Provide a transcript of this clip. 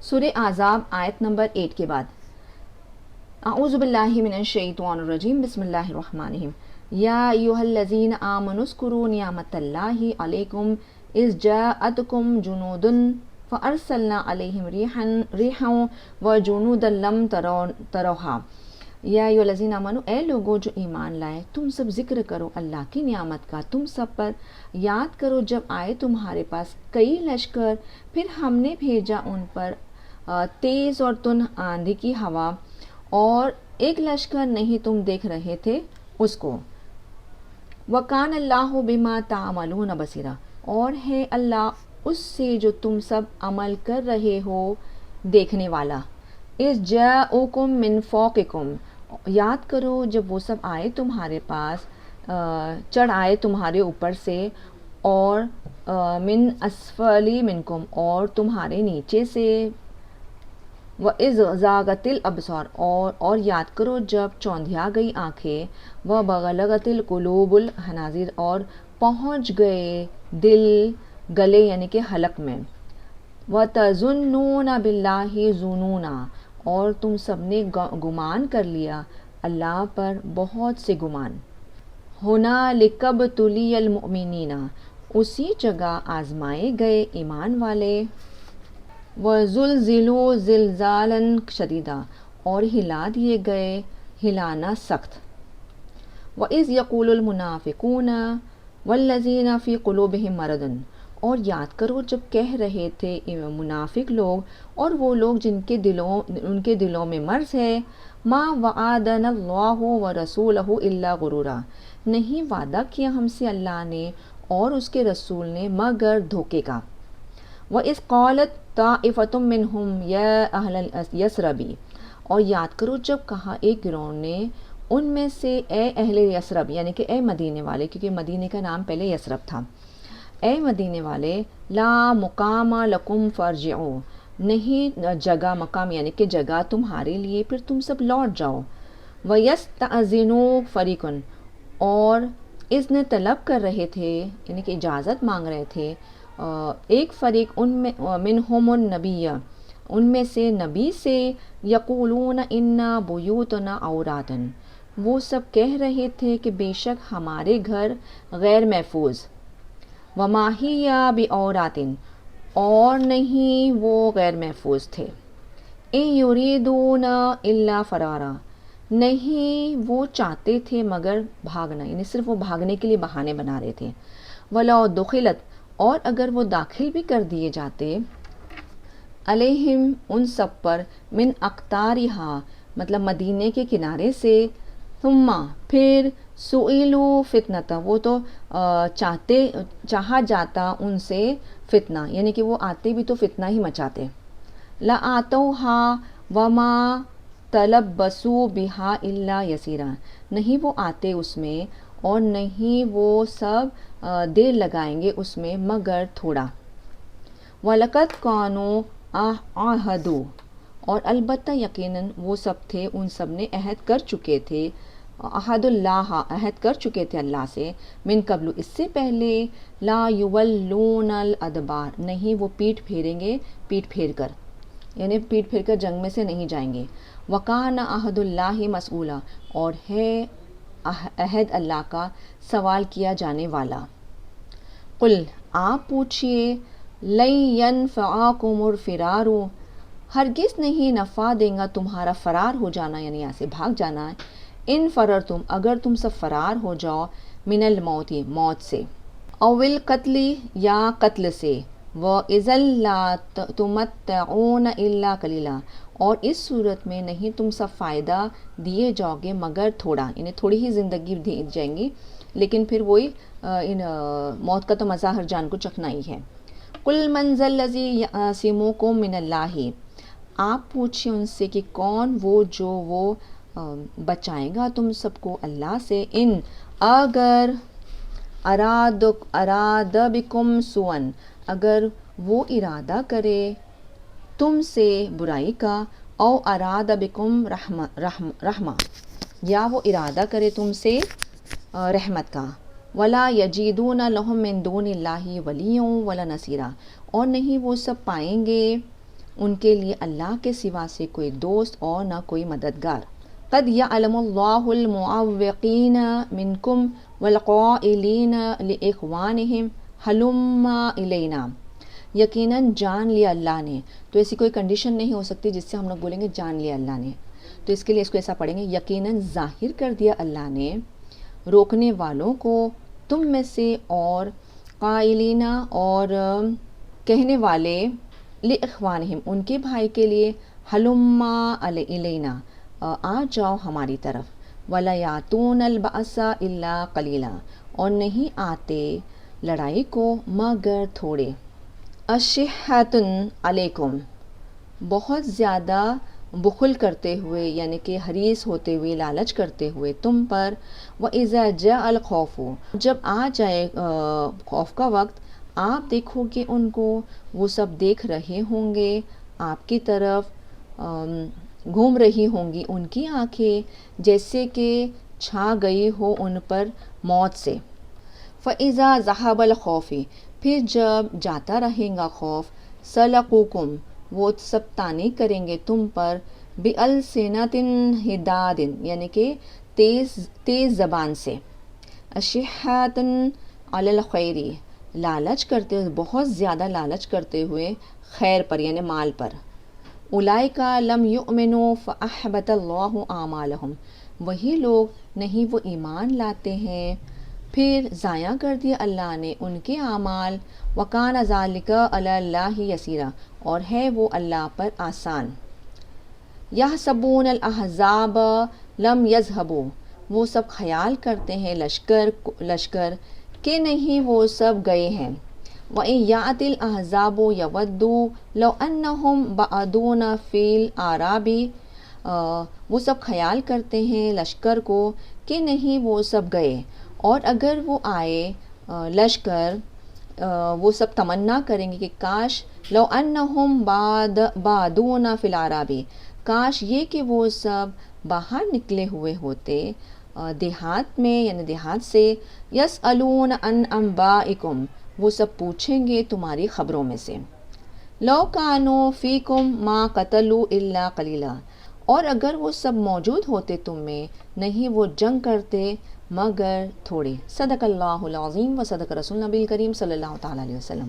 سورہ احزاب آیت نمبر 8 کے بعد اعوذ باللہ من الشیطان الرجیم بسم اللہ الرحمن الرحیم یا ایھا الذین آمنوا اذکروا نعمت اللہ علیکم اذ جاءتکم جنود فارسلنا علیہم ریحا وجنودا لم تروها یا ایھا الذین آمنوا، اے لوگو جو ایمان لائے، تم سب ذکر کرو اللہ کی نعمت کا تم سب پر، یاد کرو جب آئے تمہارے پاس کئی لشکر، پھر ہم نے بھیجا ان پر تیز اور تند آندھی کی ہوا، اور ایک لشکر نہیں تم دیکھ رہے تھے اس کو۔ وَكَانَ اللَّهُ بِمَا تَعْمَلُونَ بَصِيرًا، اور ہے اللہ اس سے جو تم سب عمل کر رہے ہو دیکھنے والا۔ اِذْ جَاءُوكُم مِّن فَوْقِكُمْ، یاد کرو جب وہ سب آئے تمہارے پاس، چڑھ آئے تمہارے اوپر سے، اور من اسفل منکم، اور تمہارے نیچے سے، وَإِذْ زَاغَتِ الْأَبْصَارُ، اور یاد کرو جب چوندھیا گئی آنکھیں، وَبَلَغَتِ الْقُلُوبُ الْحَنَاجِرَ، اور پہنچ گئے دل گلے یعنی کہ حلق میں، وَتَظُنُّونَ بِاللَّهِ ظُنُونًا، اور تم سب نے گمان کر لیا اللہ پر بہت سے گمان۔ هُنَالِكَ ابْتُلِيَ الْمُؤْمِنِينَ، اسی جگہ آزمائے گئے ایمان والے، وَزُلْزِلُوا زِلْزَالًا شَدِيدًا، اور ہلا دیے گئے ہلانا سخت۔ وَإِذْ يَقُولُ الْمُنَافِقُونَ وَالَّذِينَ فِي قُلُوبِهِم مَرَضٌ، اور یاد کرو جب کہہ رہے تھے منافق لوگ اور وہ لوگ جن کے دلوں میں مرض ہے، ما وعدنا اللہ ورسولہ الا غرورا، نہیں وعدہ کیا ہم سے اللہ نے اور اس کے رسول نے مگر دھوکے کا۔ وَإِذْ قَالَتْ طَائِفَةٌ مِّنْهُمْ يَا أَهْلَ الْيَثْرِبِ، اور یاد کرو جب کہا ایک گروہ نے ان میں سے، اے اہل یثرب یعنی کہ اے مدینے والے، کیونکہ مدینے کا نام پہلے یثرب تھا، اے مدینے والے، لا مقام لکم فارجعوا، نہیں جگہ، مقام یعنی کہ جگہ تمہارے لیے، پھر تم سب لوٹ جاؤ۔ وَيَسْتَأْذِنُ فَرِيقٌ، اور اذن طلب کر رہے تھے یعنی کہ اجازت مانگ رہے تھے ایک فریق ان میں، منہم النبی، ان میں سے نبی سے، یقولون انا بیوتنا عورات، وہ سب کہہ رہے تھے کہ بے شک ہمارے گھر غیر محفوظ، وما ہی بعورات، اور نہیں وہ غیر محفوظ تھے، ان یریدون الا فرارا، نہیں وہ چاہتے تھے مگر بھاگنا، یعنی صرف وہ بھاگنے کے لیے بہانے بنا رہے تھے۔ ولو دخلت، اور اگر وہ داخل بھی کر دیے جاتے، علیہم ان سب پر، من اقطارہا مطلب مدینے کے کنارے سے، ثم پھر، سئلوا فتنۃ، وہ تو چاہا جاتا ان سے فتنہ، یعنی کہ وہ آتے بھی تو فتنہ ہی مچاتے۔ لآتوها وما تلبسوا بها الا یسیرا، نہیں وہ آتے اس میں اور نہیں وہ سب دیر لگائیں گے اس میں مگر تھوڑا۔ وَلَقَدْ كَانُوا عَاهَدُوا، اور البتہ یقیناً وہ سب تھے، ان سب نے عہد کر چکے تھے، عہد اللہ، عہد کر چکے تھے اللہ سے، من قبل اس سے پہلے، لا یولون الادبار، نہیں وہ پیٹھ پھیریں گے، پیٹھ پھیر کر یعنی پیٹھ پھیر کر جنگ میں سے نہیں جائیں گے۔ وکان عہد اللہ مسئولا، اور ہے عہد اللہ کا سوال کیا جانے والا۔ قل، آپ پوچھئے، لن ینفعکم الفرار، ہرگز نہیں نفع دیں گا تمہارا فرار ہو جانا، یعنی یہاں سے بھاگ جانا ہے، ان فررتم، اگر تم سب فرار ہو جاؤ، من الموت، موت سے، او القتل، یا قتل سے، وَإِذًا لَا تُمَتَّعُونَ إِلَّا قَلِيلًا، اور اس صورت میں نہیں تم سب فائدہ دیے جاؤ گے مگر تھوڑا، یعنی تھوڑی ہی زندگی دی جائیں گی، لیکن پھر وہی موت کا تو مزہ ہر جان کو چکھنا ہی ہے۔ قُلْ مَنْ ذَا الَّذِي يَعْصِمُكُم مِّنَ اللَّهِ، آپ پوچھیں ان سے کہ کون وہ جو وہ بچائے گا تم سب کو اللہ سے، ان اگر اراد بکم سوءً، اگر وہ ارادہ کرے تم سے برائی کا، او اراد بکم رحمہ، یا وہ ارادہ کرے تم سے رحمت کا، ولا یجدون لہم من دون اللہ ولیًا ولا نصیرا، اور نہیں وہ سب پائیں گے ان کے لیے اللہ کے سوا سے کوئی دوست اور نہ کوئی مددگار۔ قد یعلم اللہ المعوقین منکم والقائلین لاخوانہم ہلم الینا، یقیناً جان لیا اللہ نے، تو ایسی کوئی کنڈیشن نہیں ہو سکتی جس سے ہم لوگ بولیں گے جان لیا اللہ نے، تو اس کے لیے اس کو ایسا پڑھیں گے، یقیناً ظاہر کر دیا اللہ نے روکنے والوں کو تم میں سے، اور قائلین اور کہنے والے لاخوانہم ان کے بھائی کے لیے ہلم الینا آ جاؤ ہماری طرف، ولا یاتون البأس الا قلیلا اور نہیں آتے لڑائی کو مگر تھوڑے، اشحۃ علیکم بہت زیادہ بخل کرتے ہوئے یعنی کہ حریص ہوتے ہوئے، لالچ کرتے ہوئے تم پر، وَإِذَا جَاءَ الْخَوْفُ جب آ جائے خوف کا وقت، آپ دیکھو کہ ان کو، وہ سب دیکھ رہے ہوں گے آپ کی طرف، گھوم رہی ہوں گی ان کی آنکھیں جیسے کہ چھا گئی ہو ان پر موت سے۔ فَإِذَا ذَهَبَ الْخَوْفُ پھر جب جاتا رہے گا خوف، سَلَقُوكُمْ وہ سب طعنے کریں گے تم پر، بِأَلْسِنَةٍ حِدَادٍ یعنی کہ تیز زبان سے، أَشِحَّةً عَلَى الْخَيْرِ لالچ کرتے ہوئے، بہت زیادہ لالچ کرتے ہوئے خیر پر یعنی مال پر، اولئک لم یؤمنوا فأحبط اللہ اعمالہم وہی لوگ نہیں وہ ایمان لاتے ہیں پھر ضائع کر دیا اللہ نے ان کے اعمال، وکان ذلک علی اللہ یسیرا اور ہے وہ اللہ پر آسان۔ یحسبون الاحزاب لم یذهبوا وہ سب خیال کرتے ہیں لشکر کہ نہیں وہ سب گئے ہیں، وَإِن يَأْتِ الْأَحْزَابُ يَوَدُّوا لَوْ أَنَّهُمْ بَعْدُونَ فِي الْأَعْرَابِ وہ سب خیال کرتے ہیں لشکر کو کہ نہیں وہ سب گئے، اور اگر وہ آئے لشکر وہ سب تمنا کریں گے کہ کاش لو انہم بادون فی العرابی کاش یہ کہ وہ سب باہر نکلے ہوئے ہوتے دیہات میں یعنی دیہات سے، یسألون عن انبائکم وہ سب پوچھیں گے تمہاری خبروں میں سے، لو کانوا فیکم ما قتلوا الا قلیلا اور اگر وہ سب موجود ہوتے تم میں نہیں وہ جنگ کرتے مگر تھوڑے۔ صدق اللہ العظیم و صدق رسول نبی کریم صلی اللہ تعالیٰ علیہ وسلم۔